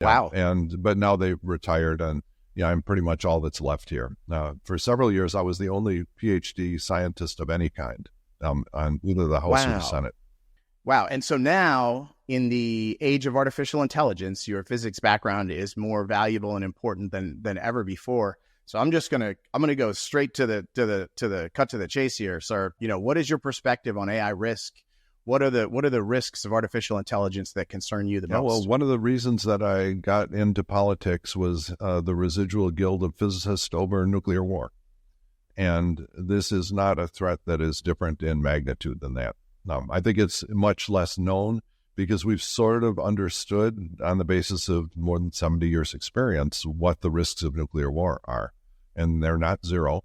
Yeah, Wow. but now they've retired, and I'm pretty much all that's left here. For several years, I was the only PhD scientist of any kind on either the House or the Wow. Senate. Wow. And so now, in the age of artificial intelligence, your physics background is more valuable and important than ever before. So I'm gonna go straight to the cut to the chase here, sir. What is your perspective on AI risk? What are the risks of artificial intelligence that concern you the most? Well, one of the reasons that I got into politics was the residual guild of physicists over nuclear war. And this is not a threat that is different in magnitude than that. I think it's much less known because we've sort of understood on the basis of more than 70 years experience what the risks of nuclear war are. And they're not zero,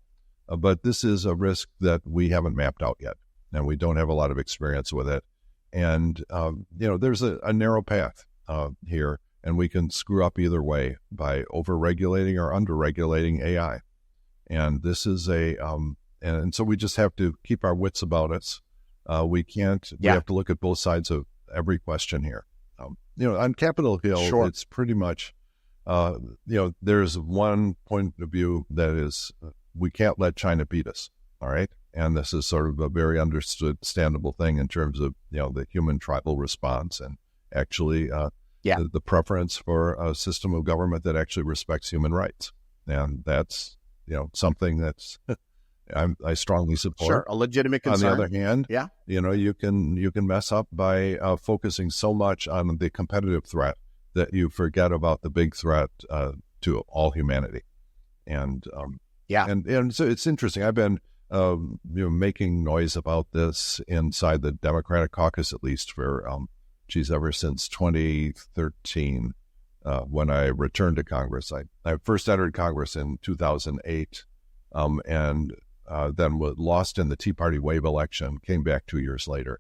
but this is a risk that we haven't mapped out yet, and we don't have a lot of experience with it. And, there's a narrow path here, and we can screw up either way by over-regulating or under-regulating AI. And this is and so we just have to keep our wits about us. We have to look at both sides of every question here. On Capitol Hill, Sure. It's pretty much, there's one point of view that is, we can't let China beat us. All right. And this is sort of a very understandable thing in terms of, the human tribal response and actually the preference for a system of government that actually respects human rights. And that's, something that's I strongly support. Sure, a legitimate concern. On the other hand, you can mess up by focusing so much on the competitive threat that you forget about the big threat to all humanity. And so it's interesting. I've been making noise about this inside the Democratic caucus, at least for ever since 2013. When I returned to Congress. I first entered Congress in 2008 and then was lost in the Tea Party wave election, came back 2 years later.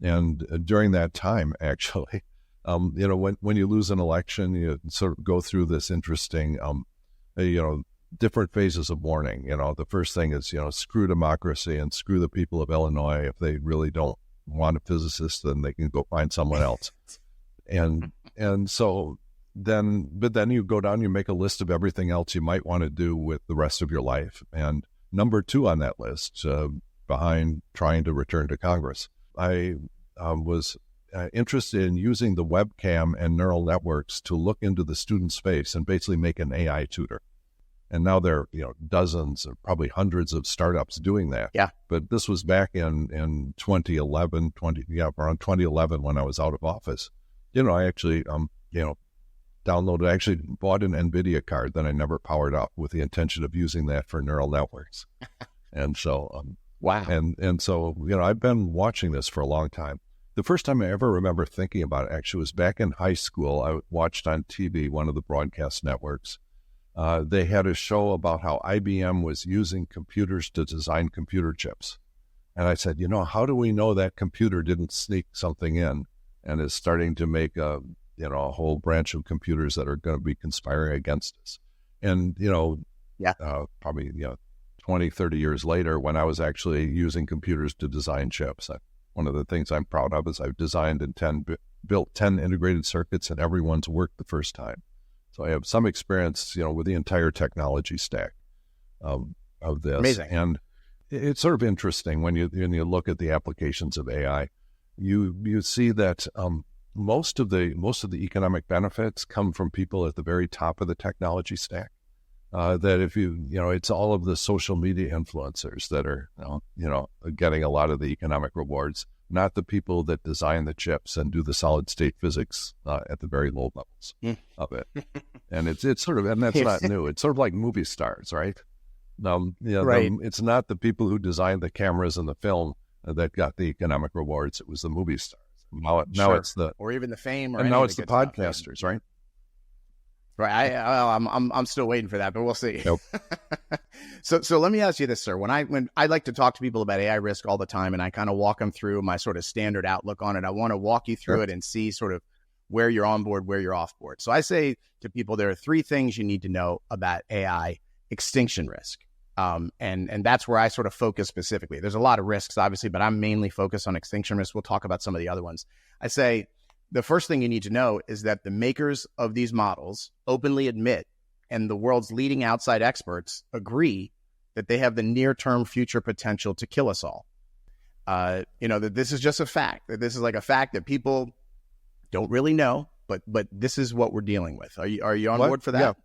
And during that time, actually, when you lose an election, you sort of go through this interesting, different phases of mourning. The first thing is, screw democracy and screw the people of Illinois. If they really don't want a physicist, then they can go find someone else. And so... But then you go down, you make a list of everything else you might want to do with the rest of your life. And number 2 on that list, behind trying to return to Congress, I was interested in using the webcam and neural networks to look into the student space and basically make an AI tutor. And now there are, dozens or probably hundreds of startups doing that. Yeah. But this was back in 2011, around 2011 when I was out of office. I actually, actually bought an NVIDIA card that I never powered up with the intention of using that for neural networks. And so, wow. And so, I've been watching this for a long time. The first time I ever remember thinking about it actually was back in high school. I watched on TV, one of the broadcast networks. They had a show about how IBM was using computers to design computer chips. And I said, how do we know that computer didn't sneak something in and is starting to make a whole branch of computers that are going to be conspiring against us? And, probably, 20, 30 years later, when I was actually using computers to design chips, one of the things I'm proud of is I've designed and built 10 integrated circuits, and everyone's worked the first time. So I have some experience, with the entire technology stack of this. Amazing. And it's sort of interesting when you look at the applications of AI, you see that most of the economic benefits come from people at the very top of the technology stack. That if it's all of the social media influencers that are, getting a lot of the economic rewards, not the people that design the chips and do the solid state physics at the very low levels of it. And it's sort of, and that's not new. It's sort of like movie stars, right? Right. It's not the people who designed the cameras and the film that got the economic rewards. It was the movie stars. Now Sure. it's or even the fame, and now it's the podcasters, right? Right. I'm still waiting for that, but we'll see. Nope. So let me ask you this, sir. When I like to talk to people about AI risk all the time, and I kind of walk them through my sort of standard outlook on it, I want to walk you through it and see sort of where you're on board, where you're off board. So I say to people, there are 3 things you need to know about AI: extinction risk. And that's where I sort of focus specifically. There's a lot of risks, obviously, but I'm mainly focused on extinction risk. We'll talk about some of the other ones. I say the first thing you need to know is that the makers of these models openly admit, and the world's leading outside experts agree, that they have the near-term future potential to kill us all. That this is just a fact, that this is like a fact that people don't really know, but this is what we're dealing with. Are you on board for that?